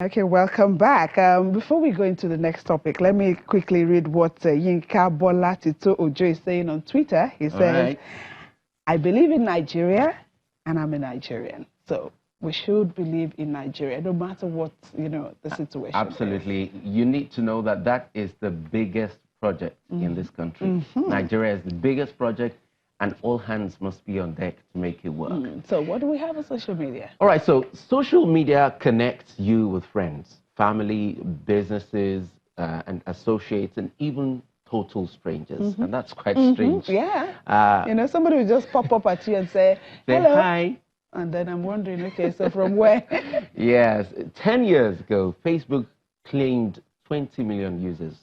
Okay, welcome back. Before we go into the next topic, let me quickly read what Yinka Bola Tito Ojo is saying on Twitter. He says, I believe in Nigeria and I'm a Nigerian. So we should believe in Nigeria, no matter what, the situation Absolutely. is. You need to know that that is the biggest project in this country. Nigeria is the biggest project, and all hands must be on deck to make it work. So what do we have on social media? All right, so social media connects you with friends, family, businesses, and associates, and even total strangers. And that's quite strange. Yeah. Somebody will just pop up at you and say hello. Hi. And then I'm wondering, okay, so from where? Yes, 10 years ago, Facebook claimed 20 million users.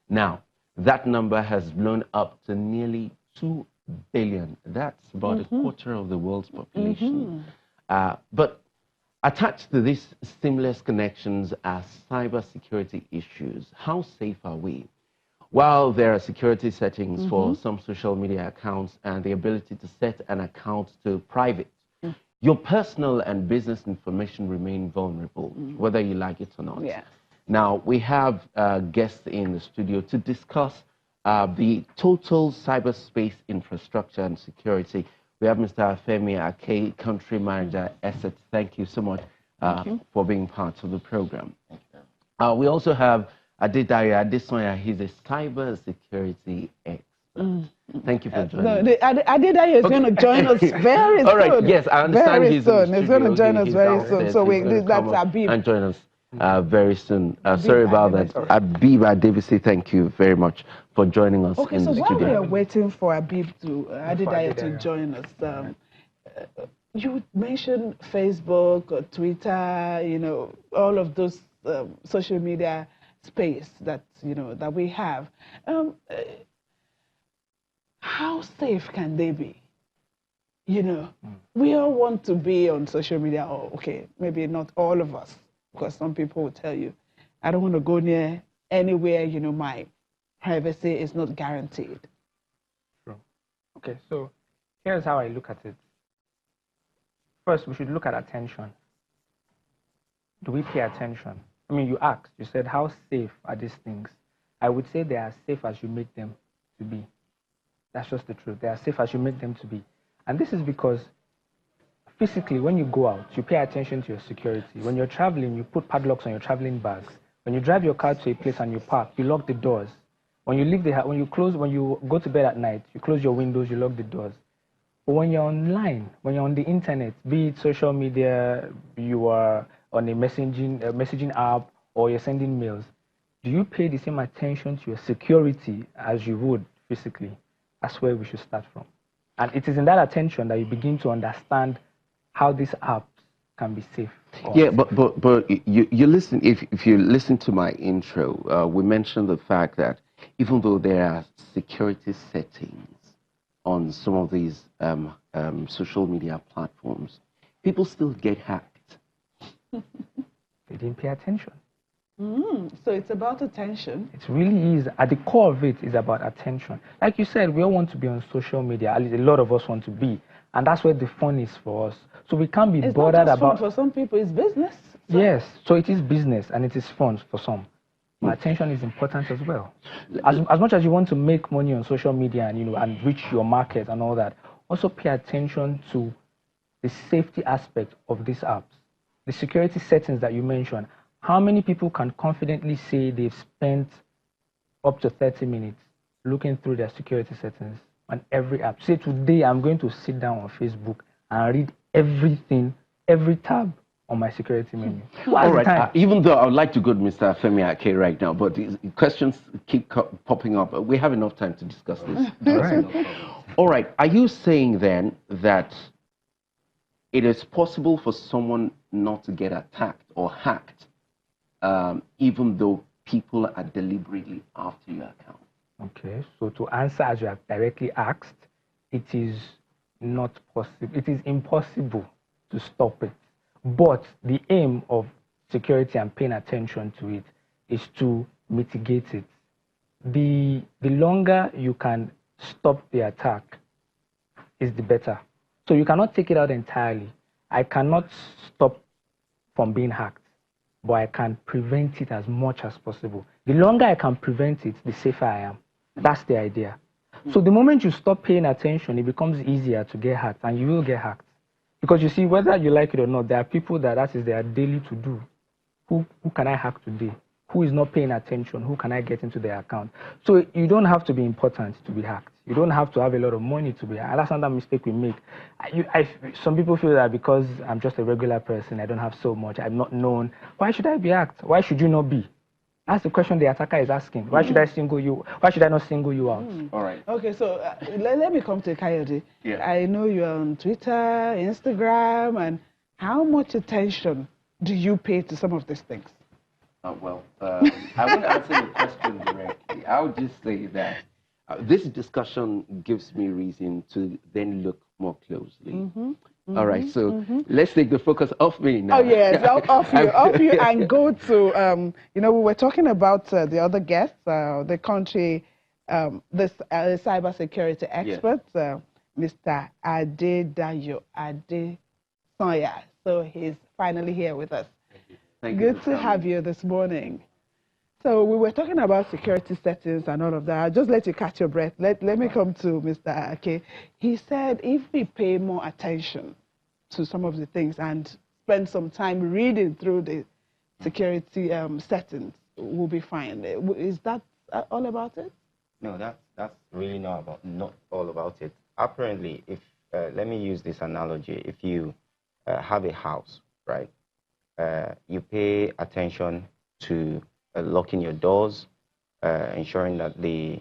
Now, that number has blown up to nearly 2 billion. That's about a quarter of the world's population. But attached to these seamless connections are cybersecurity issues. How safe are we? While there are security settings for some social media accounts and the ability to set an account to private, your personal and business information remain vulnerable, whether you like it or not. Yes. Now, we have guests in the studio to discuss the total cyberspace infrastructure and security. We have Mr. Femi Ake, Country Manager, Asset. Thank you so much for being part of the program. We also have Adedayo Adesonya. He's a cybersecurity expert. Thank you for joining us. Adedayo is going to join us very soon. All right, yes, I understand very he's soon. He's going to join us very downstairs. soon. So that's Abib. And join us very soon. Sorry about that. Abib Adebisi, thank you very much for joining us in the studio. While we are waiting for Abib Adedayo to join us, you mentioned Facebook or Twitter, all of those social media space that that we have. How safe can they be? We all want to be on social media. Or okay, maybe not all of us, because some people will tell you, I don't want to go near anywhere, my privacy is not guaranteed. True. Okay, so here's how I look at it. First, we should look at attention. Do we pay attention? I mean, you asked, you said, how safe are these things? I would say they are as safe as you make them to be. That's just the truth. They are safe as you make them to be. And this is because physically, when you go out, you pay attention to your security. When you're traveling, you put padlocks on your traveling bags. When you drive your car to a place and you park, you lock the doors. When you leave when you go to bed at night, you close your windows, you lock the doors. But when you're online, when you're on the internet, be it social media, you are on a messaging app, or you're sending mails, do you pay the same attention to your security as you would physically? That's where we should start from. And it is in that attention that you begin to understand how these apps can be safe. Yeah, but you listen, if you listen to my intro, we mentioned the fact that even though there are security settings on some of these social media platforms, people still get hacked. They didn't pay attention. So it's about attention. It really is. At the core of it is about attention. Like you said, we all want to be on social media. At least a lot of us want to be. And that's where the fun is for us. So we can't be bothered about... Fun for some people, it's business. So. Yes, so it is business and it is fun for some. But attention is important as well. As much as you want to make money on social media and, and reach your market and all that, also pay attention to the safety aspect of these apps. The security settings that you mentioned. How many people can confidently say they've spent up to 30 minutes looking through their security settings on every app? Say today I'm going to sit down on Facebook and read everything, every tab on my security menu. All right, even though I would like to go to Mr. Femi Ake right now, but the questions keep popping up. We have enough time to discuss this. All right. All right, are you saying then that it is possible for someone not to get attacked or hacked even though people are deliberately after your account? Okay, so to answer as you have directly asked, it is not possible. It is impossible to stop it. But the aim of security and paying attention to it is to mitigate it. The longer you can stop the attack is the better. So you cannot take it out entirely. I cannot stop from being hacked. but I can prevent it as much as possible. The longer I can prevent it, the safer I am. That's the idea. So the moment you stop paying attention, it becomes easier to get hacked, and you will get hacked. Because you see, whether you like it or not, there are people that is their daily to do. Who can I hack today? Who is not paying attention? Who can I get into their account? So you don't have to be important to be hacked. You don't have to have a lot of money to be hacked. That's another mistake we make. Some people feel that because I'm just a regular person, I don't have so much, I'm not known. Why should I be hacked? Why should you not be? That's the question the attacker is asking. Why should I single you? Why should I not single you out? All right. Okay, so let me come to Kayode. Yeah. I know you're on Twitter, Instagram, and how much attention do you pay to some of these things? I won't answer the question directly. I'll just say that this discussion gives me reason to then look more closely. All right, so let's take the focus off me now. Oh yes, off you, and go to we were talking about the other guests, the country, the cybersecurity expert, Mr. Adedayo Adesanya. So he's finally here with us. Thank you. Good to have you this morning. So we were talking about security settings and all of that. I'll just let you catch your breath. Let me come to Mr. Ake. He said if we pay more attention to some of the things and spend some time reading through the security settings, we'll be fine. Is that all about it? No, that's really not all about it. Apparently, if let me use this analogy. If you have a house, right? You pay attention to locking your doors, ensuring that the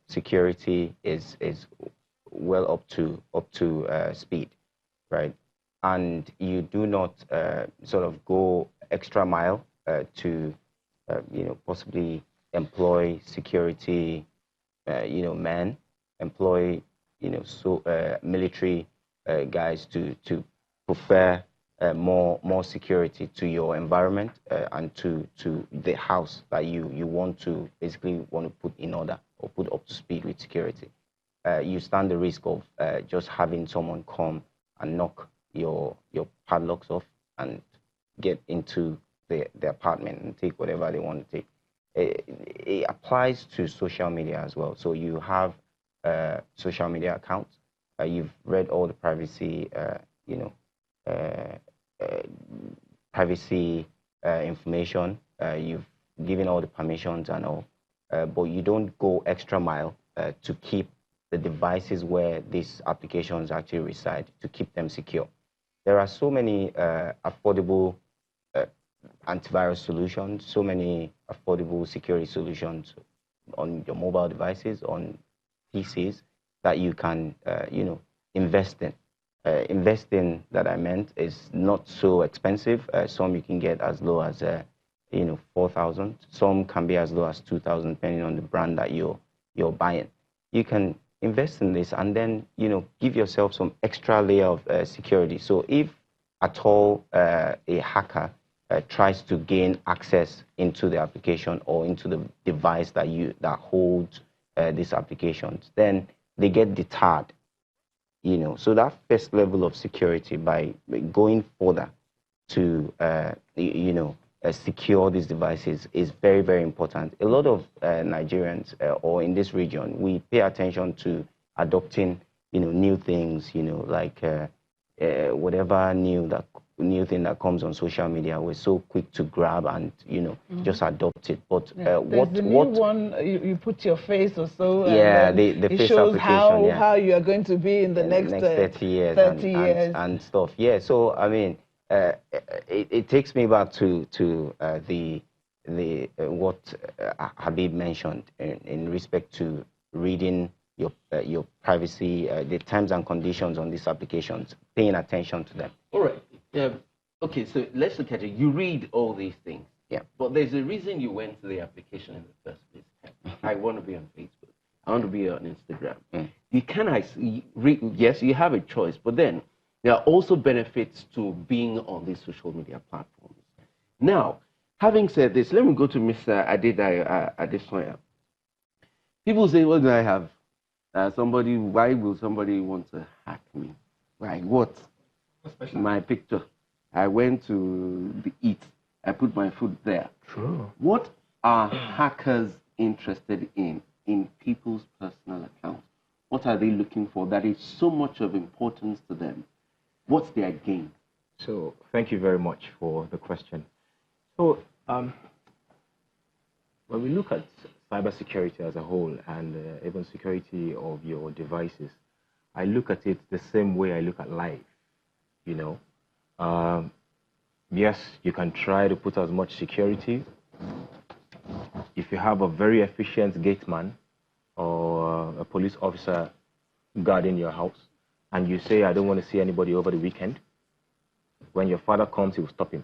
security is well up to speed, right? And you do not sort of go extra mile to possibly employ security men, employ military guys to prefer more security to your environment and to the house that you want to put in order or put up to speed with security. You stand the risk of just having someone come and knock your padlocks off and get into the apartment and take whatever they want to take. It applies to social media as well. So you have social media accounts. You've read all the privacy information, you've given all the permissions and all, but you don't go extra mile to keep the devices where these applications actually reside, to keep them secure. There are so many affordable antivirus solutions, so many affordable security solutions on your mobile devices, on PCs, that you can invest in. Investing that I meant is not so expensive. Some you can get as low as 4,000. Some can be as low as 2,000, depending on the brand that you're buying. You can invest in this and then give yourself some extra layer of security. So if at all a hacker tries to gain access into the application or into the device that holds these applications, then they get deterred. So that first level of security, by going further to secure these devices, is very, very important. A lot of Nigerians or in this region, we pay attention to adopting new things, like whatever new thing that comes on social media. We're so quick to grab and just adopt it. But the new one, you put your face or so. Yeah, the face shows application. how you are going to be in the next 30 years, 30 years and stuff. Yeah. So I mean, it takes me back to what Habib mentioned in respect to reading your privacy, the terms and conditions on these applications, paying attention to them. All right. Okay, so let's look at it. You read all these things. Yeah. But there's a reason you went to the application in the first place. I want to be on Facebook. I want to be on Instagram. You can yes, you have a choice, but then there are also benefits to being on these social media platforms. Now, having said this, let me go to Mr. Adedayo Adesanya. People say, what do I have? Why will somebody want to hack me? Why? What? My picture. I went to eat I put my foot there. True. What are hackers interested in people's personal accounts? What are they looking for that is so much of importance to them? What's their gain? So thank you very much for the question. So when we look at cybersecurity as a whole and even security of your devices, I look at it the same way I look at life. You know, yes, you can try to put as much security. If you have a very efficient gateman or a police officer guarding your house, and you say, I don't want to see anybody over the weekend, when your father comes, he will stop him.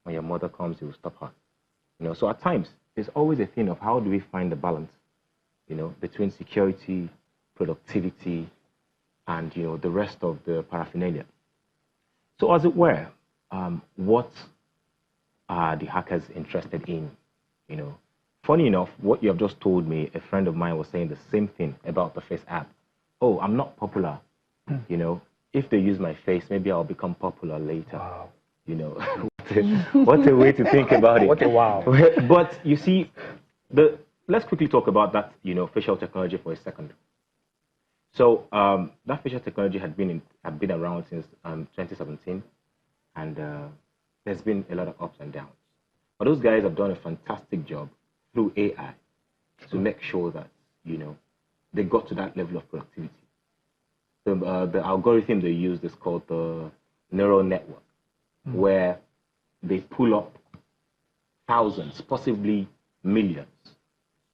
When your mother comes, he will stop her. You know, so at times, there's always a thing of how do we find the balance, you know, between security, productivity, and, you know, the rest of the paraphernalia. So as it were, what are the hackers interested in? You know, funny enough, what you have just told me, a friend of mine was saying the same thing about the Face app. Oh, I'm not popular. You know, if they use my face, maybe I'll become popular later. Wow. You know, what a way to think about it. What a wow. But you see, let's quickly talk about that, you know, facial technology for a second. So that facial technology had been around since 2017, and there's been a lot of ups and downs. But those guys have done a fantastic job through AI to make sure that, you know, they got to that level of productivity. The algorithm they use is called the neural network, where they pull up thousands, possibly millions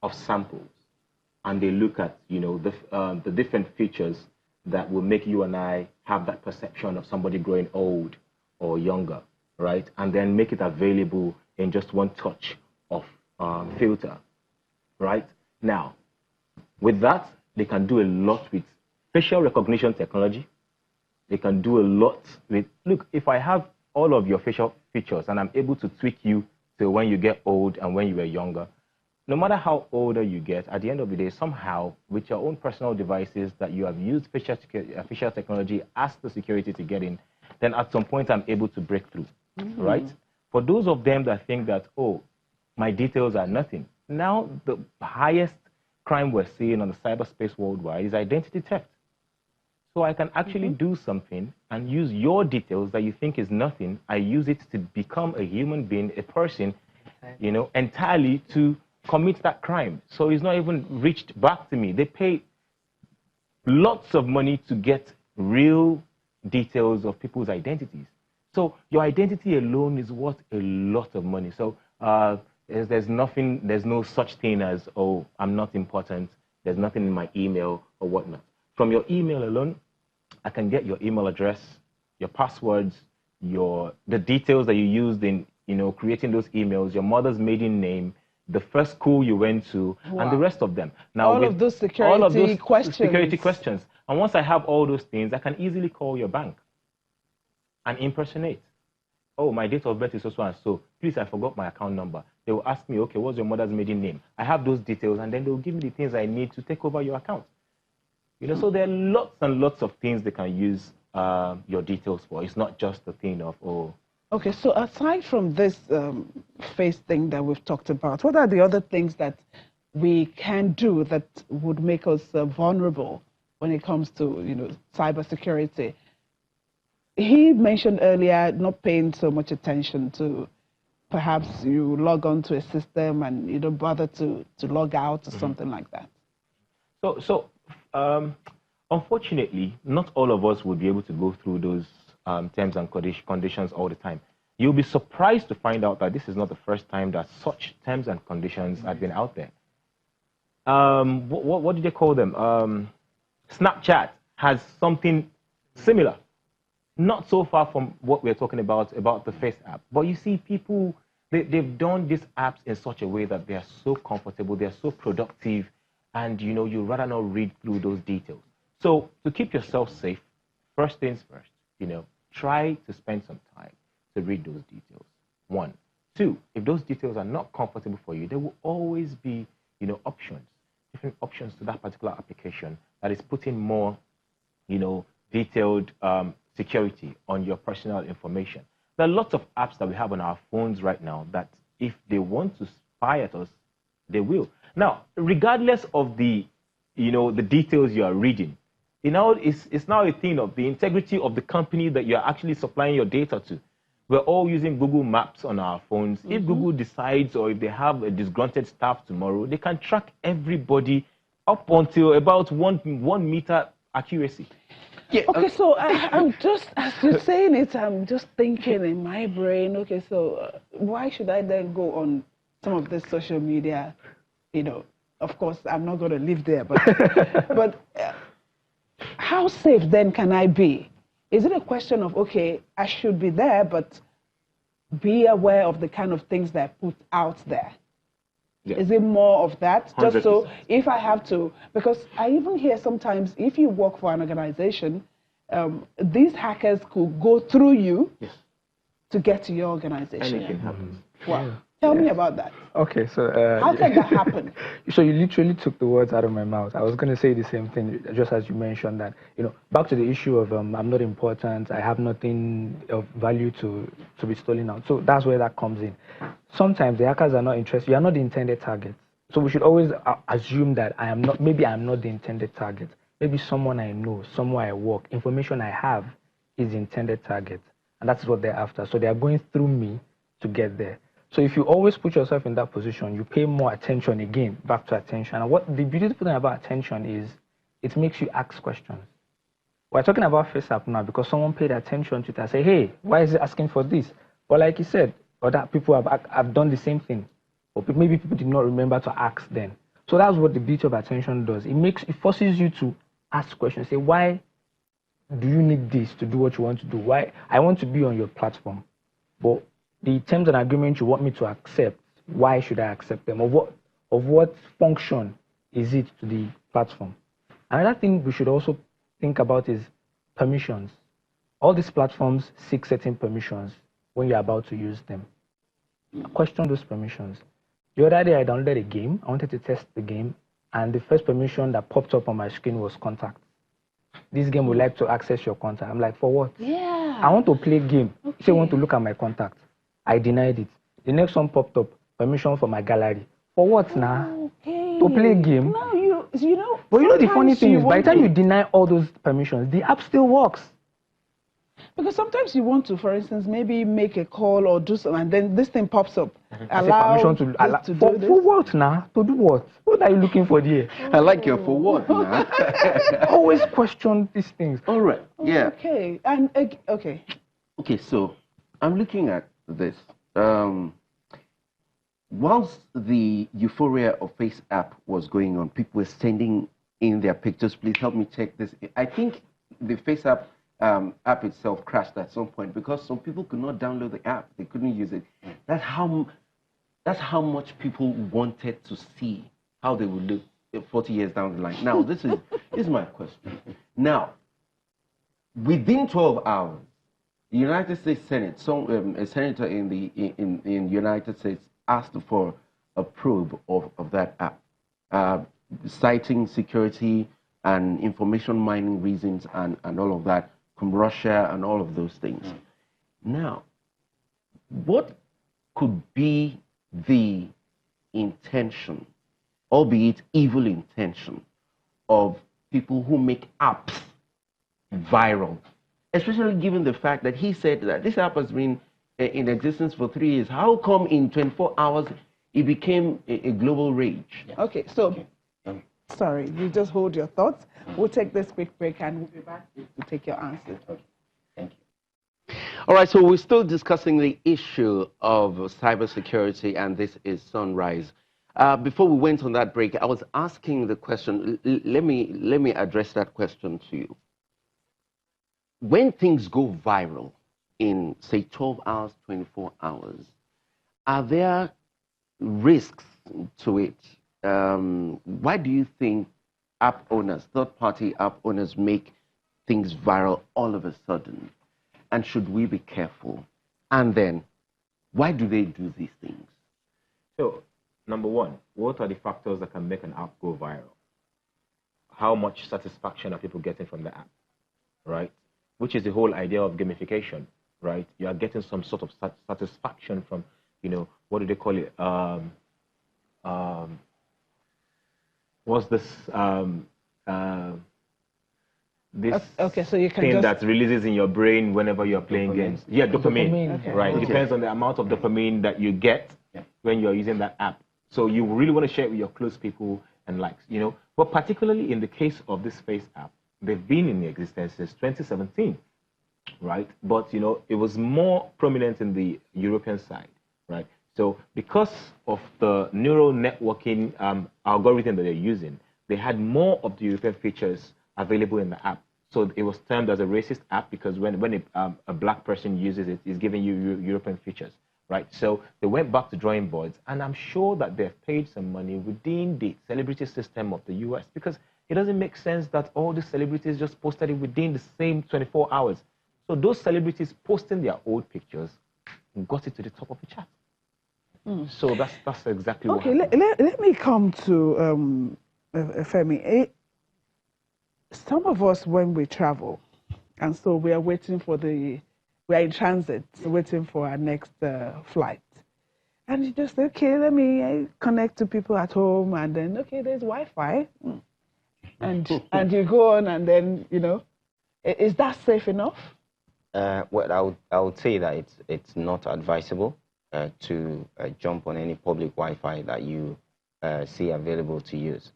of samples, and they look at, you know, the different features that will make you and I have that perception of somebody growing old or younger, right? And then make it available in just one touch of filter, right? Now, with that, they can do a lot with facial recognition technology. They can do a lot with, look, if I have all of your facial features and I'm able to tweak you to when you get old and when you were younger, no matter how older you get, at the end of the day, somehow with your own personal devices that you have used facial technology as the security to get in, then at some point I'm able to break through, right? For those of them that think that, oh, my details are nothing, now the highest crime we're seeing on the cyberspace worldwide is identity theft. So I can actually do something and use your details that you think is nothing. I use it to become a human being, a person, you know, entirely to commit that crime. So it's not even reached back to me. They pay lots of money to get real details of people's identities. So your identity alone is worth a lot of money. So there's no such thing as, oh, I'm not important. There's nothing in my email or whatnot. From your email alone, I can get your email address, your passwords, the details that you used in, you know, creating those emails, your mother's maiden name, the first school you went to, and the rest of them. Now, all of those security questions. And once I have all those things, I can easily call your bank and impersonate. Oh, my date of birth is so and so. Please, I forgot my account number. They will ask me, okay, what's your mother's maiden name? I have those details, and then they will give me the things I need to take over your account. You know, so there are lots and lots of things they can use your details for. It's not just the thing of, oh. Okay, so aside from this face thing that we've talked about, what are the other things that we can do that would make us vulnerable when it comes to, you know, cybersecurity? He mentioned earlier not paying so much attention to, perhaps you log on to a system and you don't bother to log out or something like that. So unfortunately, not all of us would be able to go through those terms and conditions all the time. You'll be surprised to find out that this is not the first time that such terms and conditions have been out there. What did they call them? Snapchat has something similar. Not so far from what we're talking about the Face app. But you see, people, they've done these apps in such a way that they are so comfortable, they're so productive, and, you know, you'd rather not read through those details. So to keep yourself safe, first things first, you know, try to spend some time to read those details. 1. 2, if those details are not comfortable for you, there will always be, you know, different options to that particular application that is putting more, you know, detailed security on your personal information. there are lots of apps that we have on our phones right now that if they want to spy at us, they will. Now, regardless of the, the details you are reading, it's now a thing of the integrity of the company that you're actually supplying your data to. We're all using Google Maps on our phones. If Google decides, or if they have a disgruntled staff tomorrow, they can track everybody up until about 1 meter accuracy. Yeah. Okay, so I'm just, as you're saying it, I'm just thinking in my brain, okay, so why should I then go on some of this social media? Of course, I'm not going to live there, but how safe then can I be? Is it a question of, okay, I should be there, but be aware of the kind of things that I put out there? Yeah. Is it more of that? 100%. Just so if I have to, because I even hear sometimes if you work for an organization, these hackers could go through you to get to your organization. Anything happens. Wow. Tell me about that. Okay, so how can that happen? So you literally took the words out of my mouth. I was going to say the same thing, just as you mentioned that, back to the issue of I'm not important, I have nothing of value to be stolen out. So that's where that comes in. Sometimes the hackers are not interested. You are not the intended target. So we should always assume that maybe I'm not the intended target. Maybe someone I know, somewhere I work, information I have is the intended target. And that's what they're after. So they are going through me to get there. So if you always put yourself in that position, you pay more attention again, back to attention. And what the beautiful thing about attention is it makes you ask questions. We're talking about FaceApp now because someone paid attention to it and say, hey, why is it asking for this? But like you said, other people have done the same thing. Or maybe people did not remember to ask then. So that's what the beauty of attention does. It forces you to ask questions. Say, why do you need this to do what you want to do? Why? I want to be on your platform. But the terms and agreements you want me to accept, why should I accept them? Of what function is it to the platform? Another thing we should also think about is permissions. All these platforms seek certain permissions when you're about to use them. Question those permissions. The other day I downloaded a game. I wanted to test the game, and the first permission that popped up on my screen was contact. This game would like to access your contact. I'm like, for what? Yeah. I want to play a game. Okay. Say I want to look at my contact. I denied it. The next one popped up, permission for my gallery. For what now? Okay. To play a game? No, you know. But the funny thing is, by the time you deny all those permissions, the app still works. Because sometimes you want to, for instance, maybe make a call or do something, and then this thing pops up. Allow permission to do this. For what now? To do what? What are you looking for there? I like your for what now. Always question these things. All right. Yeah. Okay. And okay. Okay. So I'm looking at this. Whilst the euphoria of FaceApp was going on, people were sending in their pictures. Please help me check this. I think the FaceApp app itself crashed at some point because some people could not download the app. They couldn't use it. That's how much people wanted to see how they would look 40 years down the line. Now, this is my question. Now, within 12 hours, the United States Senate, a senator in the United States asked for a probe of that app, citing security and information mining reasons and all of that from Russia and all of those things. Now, what could be the intention, albeit evil intention, of people who make apps viral? Especially given the fact that he said that this app has been in existence for 3 years. How come in 24 hours it became a global rage? Okay, so, sorry, you just hold your thoughts. We'll take this quick break and we'll be back to take your answers. Okay, thank you. All right, so we're still discussing the issue of cybersecurity, and this is Sunrise. Before we went on that break, I was asking the question, let me address that question to you. When things go viral in, say, 12 hours, 24 hours, are there risks to it? Why do you think app owners, third-party app owners, make things viral all of a sudden? And should we be careful? And then, why do they do these things? So, number one, what are the factors that can make an app go viral? How much satisfaction are people getting from the app, right? Which is the whole idea of gamification. right? You are getting some sort of satisfaction from, what do they call it? What's this? This okay, so you can thing just... that releases in your brain whenever you're playing games. Yeah, dopamine. Okay. Right. It depends on the amount of dopamine that you get when you're using that app. So you really want to share it with your close people and likes, But particularly in the case of this Face app, they've been in existence since 2017, right? But, it was more prominent in the European side, right? So because of the neural networking algorithm that they're using, they had more of the European features available in the app. So it was termed as a racist app because when a black person uses it, it's giving you European features, right? So they went back to drawing boards, and I'm sure that they've paid some money within the celebrity system of the US, because it doesn't make sense that all the celebrities just posted it within the same 24 hours. So those celebrities posting their old pictures got it to the top of the chart. So that's exactly what happened. Let me come to Femi. Some of us, when we travel, and so we are waiting for we are in transit, waiting for our next flight. And you just say, okay, let me connect to people at home, and then, okay, there's Wi-Fi. And you go on, and then, is that safe enough? Well, I would say that it's not advisable to jump on any public Wi-Fi that you see available to use,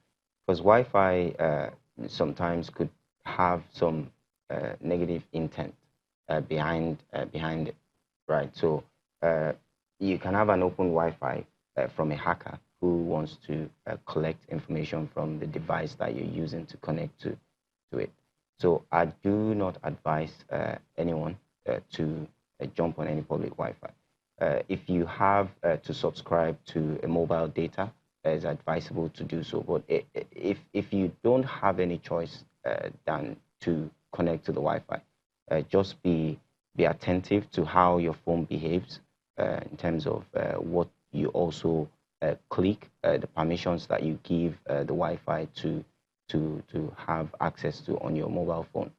because Wi-Fi sometimes could have some negative intent behind it, right? So you can have an open Wi-Fi from a hacker who wants to collect information from the device that you're using to connect to it. So I do not advise anyone to jump on any public Wi-Fi. If you have to subscribe to a mobile data, it's advisable to do so. But if you don't have any choice than to connect to the Wi-Fi, just be attentive to how your phone behaves in terms of what you also click, the permissions that you give the Wi-Fi to have access to on your mobile phone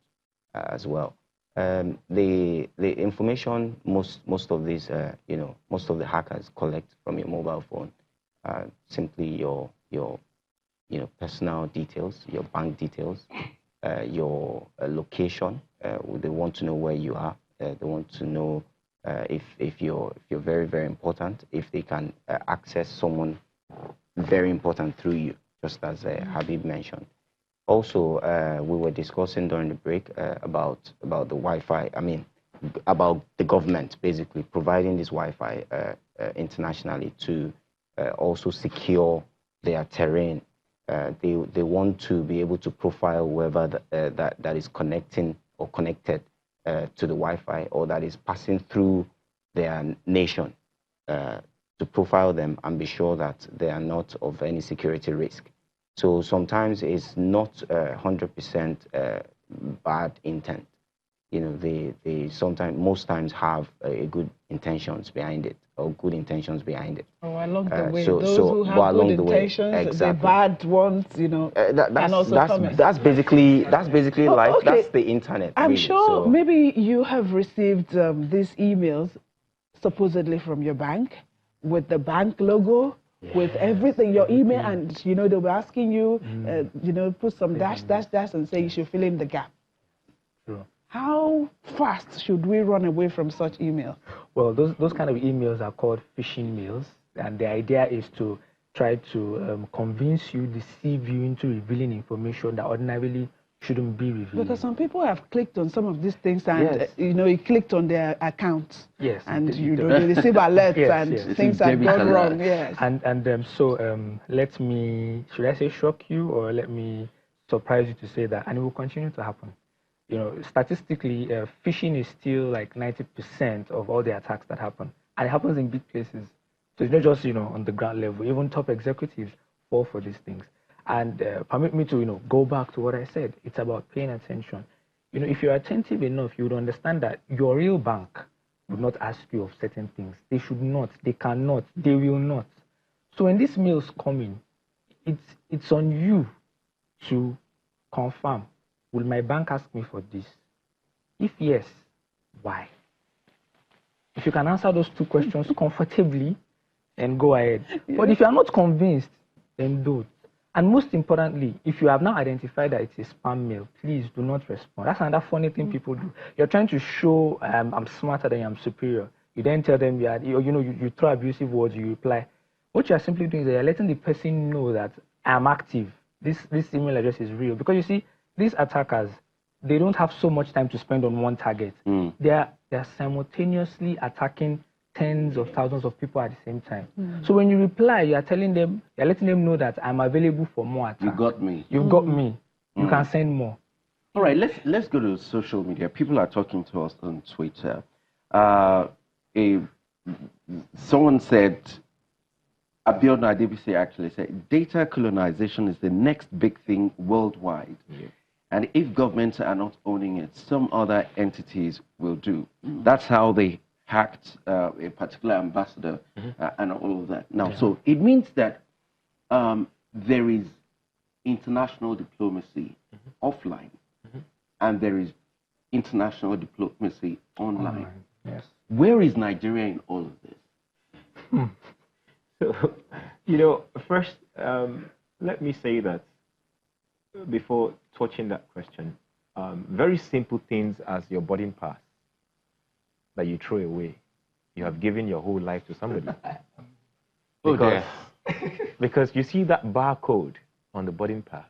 as well. The information most of these most of the hackers collect from your mobile phone, simply your personal details, your bank details, your location. They want to know where you are. They want to know if you're very, very important, if they can access someone very important through you, just as Habib mentioned. Also, we were discussing during the break about the Wi-Fi. I mean, about the government basically providing this Wi-Fi internationally to also secure their terrain. They want to be able to profile whoever that is connecting or connected to the Wi-Fi, or that is passing through their nation, to profile them and be sure that they are not of any security risk. So sometimes it's not 100% bad intent. They sometimes, most times, have a good intentions behind it, or good intentions behind it. Oh, along the way, those who have good intentions, exactly. The bad ones, that's basically life. Okay. That's the internet. I'm really. sure maybe you have received these emails supposedly from your bank with the bank logo. Yes, with everything, your email, and they were asking you, put some dash, and say you should fill in the gap. Sure. How fast should we run away from such email? Well, those kind of emails are called phishing mails, and the idea is to try to convince you, deceive you into revealing information that ordinarily shouldn't be revealed. Because some people have clicked on some of these things, and you clicked on their accounts. Yes. And you receive alerts, and things have gone wrong. Yes. And so let me, should I say, shock you, or let me surprise you to say that, and it will continue to happen. Statistically, phishing is still like 90% of all the attacks that happen, and it happens in big places. So it's not just on the ground level. Even top executives fall for these things. And permit me to go back to what I said. It's about paying attention. If you're attentive enough, you would understand that your real bank would not ask you of certain things. They should not. They cannot. They will not. So when these mails come in, it's on you to confirm. Will my bank ask me for this? If yes, why? If you can answer those two questions comfortably, then go ahead. But if you are not convinced, then don't. And most importantly, if you have now identified that it's a spam mail, please do not respond. That's another funny thing people do. You're trying to show I'm smarter than you, I'm superior. You then tell them you throw abusive words, you reply. What you're simply doing is that you're letting the person know that I'm active. This email address is real. Because you see, these attackers, they don't have so much time to spend on one target. They are simultaneously attacking tens of thousands of people at the same time. So when you reply, you're letting them know that I'm available for more attacks. You got me. You've got me. You can send more. All right, let's go to social media. People are talking to us on Twitter. Someone said, Abiodun Adebisi actually said, data colonization is the next big thing worldwide. Yeah. And if governments are not owning it, some other entities will do. That's how they hacked a particular ambassador and all of that. Now, so it means that there is international diplomacy offline, and there is international diplomacy online. Yes. Where is Nigeria in all of this? So, first, let me say that before touching that question, very simple things as your boarding pass that you throw away, you have given your whole life to somebody. Because you see that barcode on the boarding pass,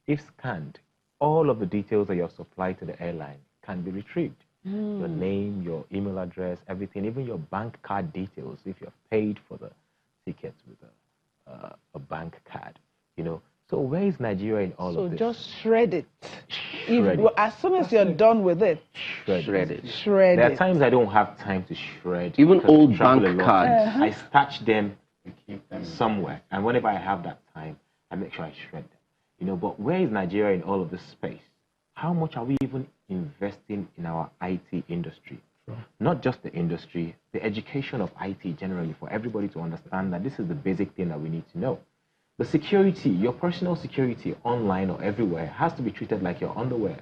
if scanned, all of the details that you have supplied to the airline can be retrieved. Your name, your email address, everything, even your bank card details, if you have paid for the tickets with a bank card, So where is Nigeria in all of this? So just shred it. Shred it. As soon as you're done with it, shred it. Shred there it. are times I don't have time to shred. Even old bank cards. I stash them and keep them somewhere. And whenever I have that time, I make sure I shred them. But where is Nigeria in all of this space? How much are we even investing in our IT industry? Sure. Not just the industry, the education of IT generally, for everybody to understand that this is the basic thing that we need to know. The security, your personal security online or everywhere has to be treated like your underwear.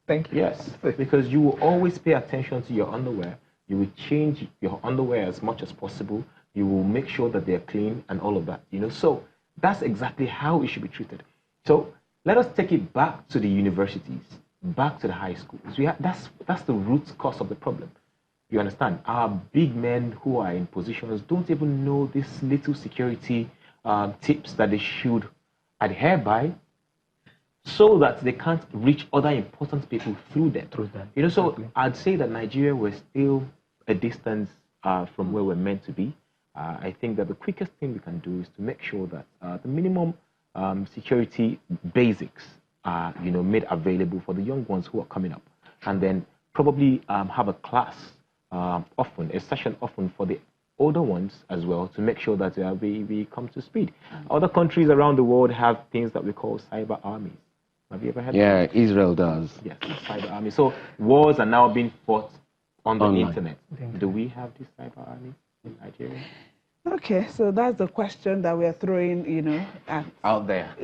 Thank you. Yes, because you will always pay attention to your underwear. You will change your underwear as much as possible. You will make sure that they're clean and all of that. So that's exactly how it should be treated. So let us take it back to the universities, back to the high schools. That's the root cause of the problem. You understand? Our big men who are in positions don't even know this little security tips that they should adhere by, so that they can't reach other important people through them. So exactly. I'd say that Nigeria was still a distance from where we're meant to be. I think that the quickest thing we can do is to make sure that the minimum security basics are made available for the young ones who are coming up, and then probably have a class a session often for the older ones as well, to make sure that we come to speed. Other countries around the world have things that we call cyber armies. Have you ever heard of that? Israel does. Yes, cyber army. So wars are now being fought on the Online. internet. Do we have this cyber army in Nigeria? Okay, so that's the question that we're throwing, at out there.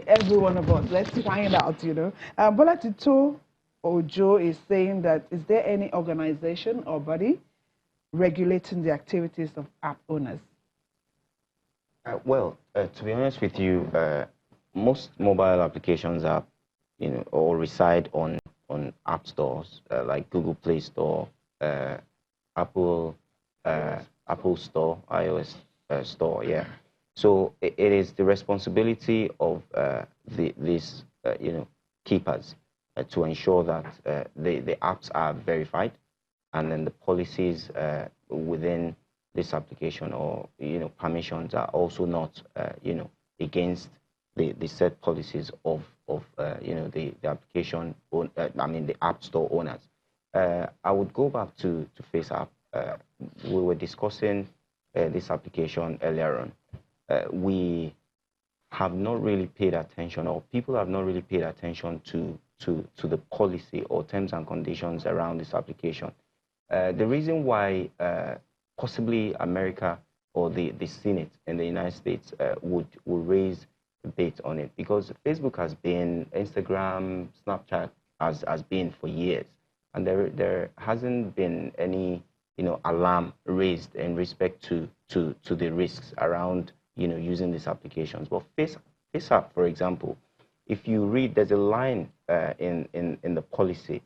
Every one of us. Let's find out, Bola Tito Ojo is saying that, is there any organization or body regulating the activities of app owners? To be honest with you, most mobile applications are, or reside on app stores like Google Play Store, Apple Store, iOS Store. Yeah. So it is the responsibility of these keepers to ensure that the apps are verified, and then the policies within this application or permissions are also not against the set policies of the application the app store owners. I would go back to FaceApp. We were discussing this application earlier on. We have not really paid attention, or people have not really paid attention to the policy or terms and conditions around this application. The reason why possibly America or the Senate in the United States would raise debate on it, because Facebook has been, Instagram, Snapchat has been for years, and there hasn't been any alarm raised in respect to the risks around, using these applications. But FaceApp, for example, if you read, there's a line in the policy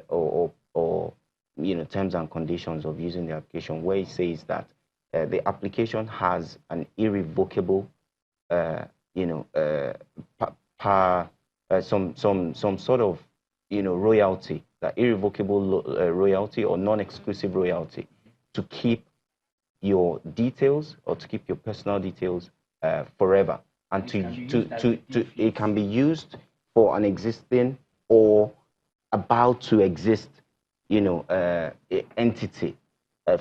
or terms and conditions of using the application where it says that the application has an irrevocable, some sort of, royalty, that irrevocable royalty or non-exclusive royalty to keep your details or to keep your personal details forever, and it can be used for an existing or about to exist, entity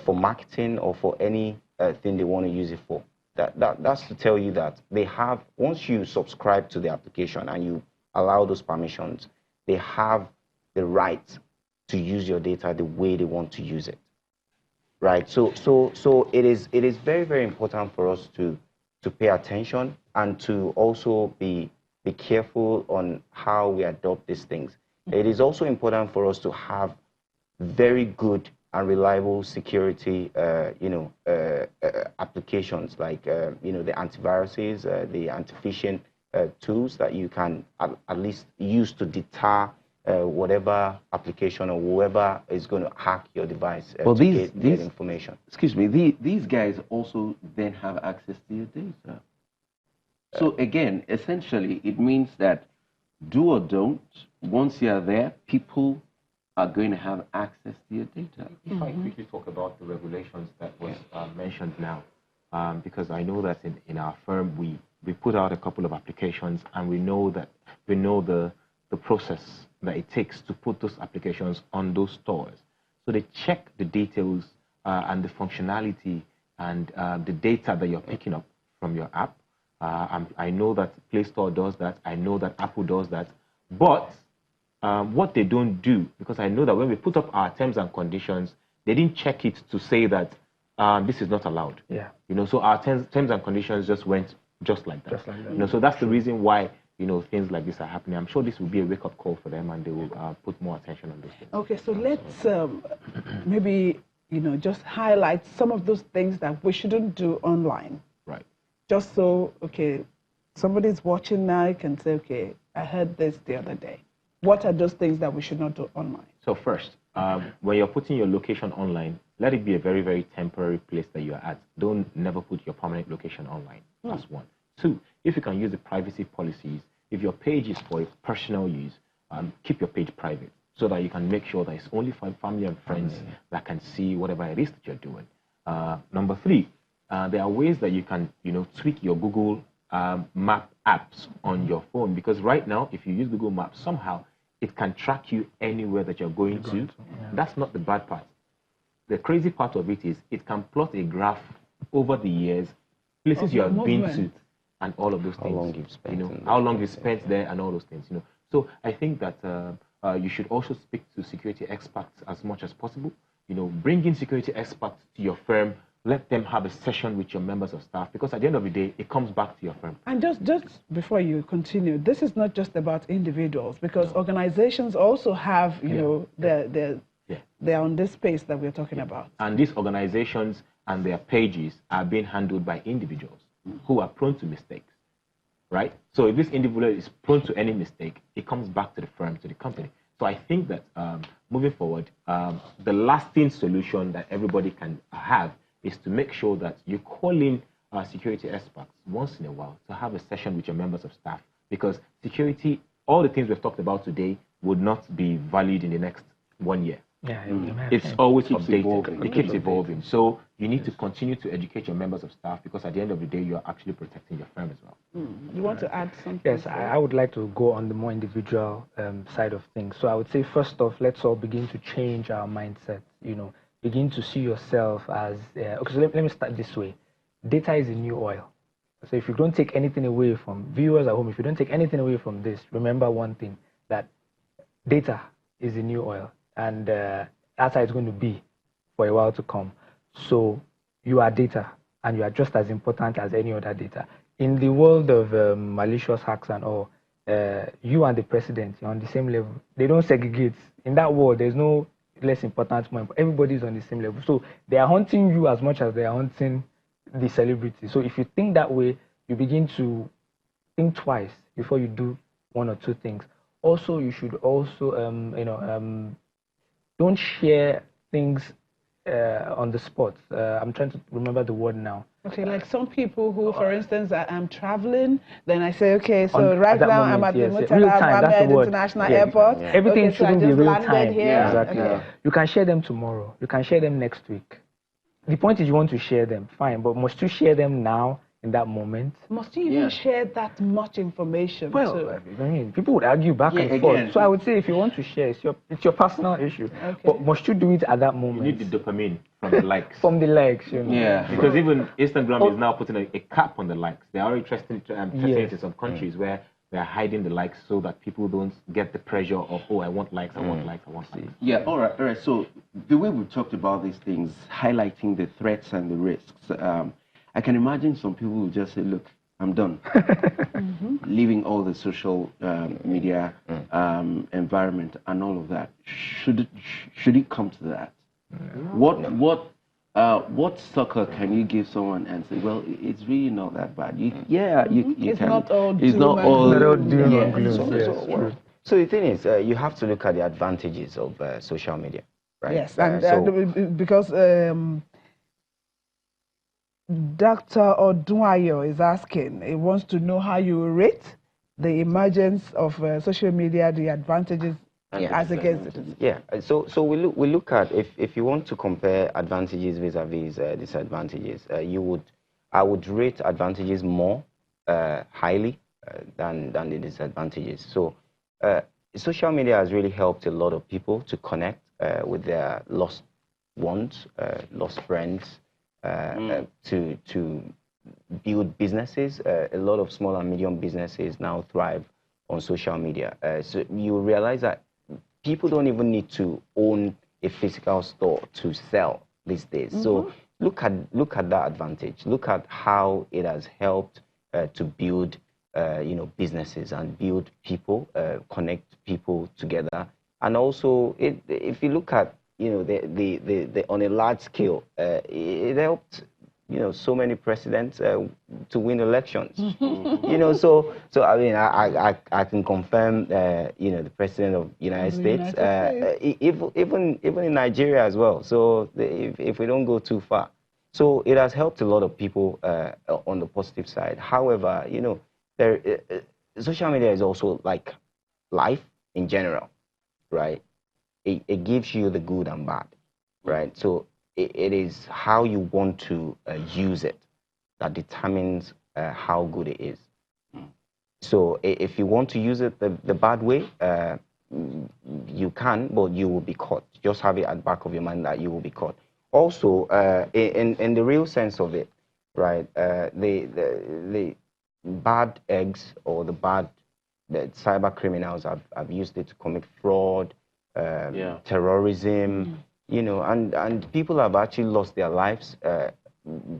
for marketing or for any thing they want to use it for. That's to tell you that they have, once you subscribe to the application and you allow those permissions, they have the right to use your data the way they want to use it, right? So it is very, very important for us to pay attention and to also be careful on how we adopt these things. It is also important for us to have very good and reliable security, applications like, the antiviruses, the anti-phishing tools that you can at least use to deter whatever application or whoever is going to hack your device to get information. Excuse me, these guys also then have access to your data. So again, essentially, it means that do or don't, once you're there, people are going to have access to your data. If I quickly talk about the regulations that was mentioned now, because I know that in our firm, we put out a couple of applications, and we know the process that it takes to put those applications on those stores. So they check the details and the functionality and the data that you're picking up from your app. I know that Play Store does that. I know that Apple does that. But what they don't do, because I know that when we put up our terms and conditions, they didn't check it to say that this is not allowed. Yeah. So our terms and conditions just went just like that. So that's the reason why things like this are happening. I'm sure this will be a wake-up call for them, and they will put more attention on those things. Okay, so let's maybe just highlight some of those things that we shouldn't do online. Right. Just so, okay, somebody's watching now, you can say, okay, I heard this the other day. What are those things that we should not do online? So first, when you're putting your location online, let it be a very, very temporary place that you're at. Don't never put your permanent location online. That's one. Two, if you can use the privacy policies, if your page is for personal use, keep your page private so that you can make sure that it's only for family and friends that can see whatever it is that you're doing. Number three, there are ways that you can, tweak your Google Map apps on your phone, because right now, if you use Google Maps, somehow it can track you anywhere that you're going to. Yeah. That's not the bad part. The crazy part of it is it can plot a graph over the years, places you have been to, and all of those things. How long you've spent, how long you spent there, and all those things. So I think that you should also speak to security experts as much as possible. Bring in security experts to your firm. Let them have a session with your members of staff, because at the end of the day, it comes back to your firm. And just before you continue, this is not just about individuals, because organizations also have, they're on this space that we're talking about. And these organizations and their pages are being handled by individuals who are prone to mistakes, right? So if this individual is prone to any mistake, it comes back to the firm, to the company. So I think that moving forward, the lasting solution that everybody can have is to make sure that you call in security experts once in a while to have a session with your members of staff, because security, all the things we've talked about today, would not be valid in the next 1 year. Yeah, it's always updated. It keeps evolving. So you need to continue to educate your members of staff, because at the end of the day, you are actually protecting your firm as well. You want to add something? Yes, I would like to go on the more individual side of things. So I would say, first off, let's all begin to change our mindset. Begin to see yourself as, okay, so let me start this way. Data is the new oil. So if you don't take anything away from viewers at home, if you don't take anything away from this, remember one thing, that data is the new oil. And that's how it's going to be for a while to come. So you are data, and you are just as important as any other data. In the world of malicious hacks and all, you and the president, you're on the same level. They don't segregate. In that world, there's no less important, more important. Everybody's on the same level. So they are hunting you as much as they are hunting the celebrity. So if you think that way, you begin to think twice before you do one or two things. Also, you should also, don't share things on the spot. I'm trying to remember the word now. Okay, like some people who, for instance, I'm traveling, then I say, okay, so right now I'm at the International Airport. Yeah. Everything shouldn't be real time. Here. Exactly. Okay. You can share them tomorrow. You can share them next week. The point is you want to share them, fine, but must you share them now in that moment? Must you even share that much information? Well, I mean, people would argue back and forth. So I would say if you want to share, it's your personal issue. Okay. But must you do it at that moment? You need the dopamine from the likes. From the likes, you know. Yeah. Because even Instagram is now putting a cap on the likes. They are already testing it in some countries where they're hiding the likes so that people don't get the pressure of, oh, I want likes, I want likes, I want likes. Yeah, all right. So the way we talked about these things, highlighting the threats and the risks, I can imagine some people will just say, look, I'm done. Leaving all the social media environment and all of that. Should it come to that? What succor can you give someone and say, well, it's really not that bad? You it's can. Not all it's not all doom and gloom. So the thing is, you have to look at the advantages of social media, right? Yes, and because Dr. Odunayo is asking, he wants to know how you rate the emergence of social media, the advantages as against it. Yeah, so we look at, if you want to compare advantages vis-a-vis disadvantages, I would rate advantages more highly than the disadvantages. So social media has really helped a lot of people to connect with their lost ones, lost friends, to build businesses. A lot of small and medium businesses now thrive on social media. So you realize that people don't even need to own a physical store to sell these days. So look at that advantage. Look at how it has helped to build businesses and build people, connect people together. And also, if you look at the on a large scale, it helped so many presidents to win elections. So I mean, I can confirm the president of United States, even in Nigeria as well. So if we don't go too far, so it has helped a lot of people on the positive side. However, social media is also like life in general, right? It gives you the good and bad, right? So it is how you want to use it that determines how good it is. So if you want to use it the bad way, you can, but you will be caught. Just have it at the back of your mind that you will be caught. Also, in the real sense of it, right, the bad eggs or the cyber criminals have used it to commit fraud, terrorism, and people have actually lost their lives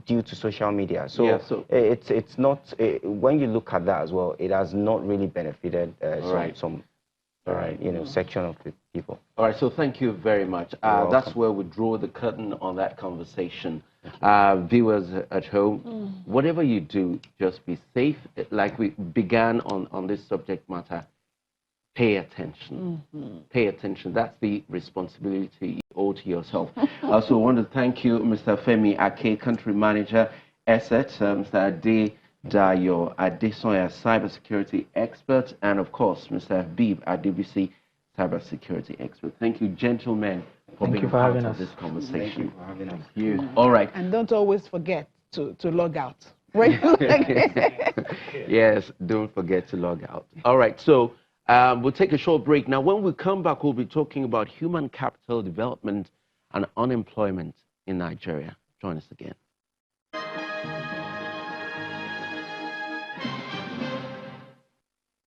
due to social media. So, it's not, when you look at that as well, it has not really benefited some section of the people. All right, so thank you very much. That's where we draw the curtain on that conversation. Viewers at home, whatever you do, just be safe. Like we began on this subject matter, pay attention. Pay attention. That's the responsibility you owe to yourself. I also want to thank you, Mr. Femi Ake, Country Manager, Asset, Mr. Ade Dayo Adesoya, Cybersecurity Expert, and of course, Mr. Habib Adebisi, Cybersecurity Expert. Thank you, gentlemen, for being part of this conversation. Thank you for having us. Thank you. All right. And don't always forget to log out. Yes, don't forget to log out. All right, so we'll take a short break. Now, when we come back, we'll be talking about human capital development and unemployment in Nigeria. Join us again.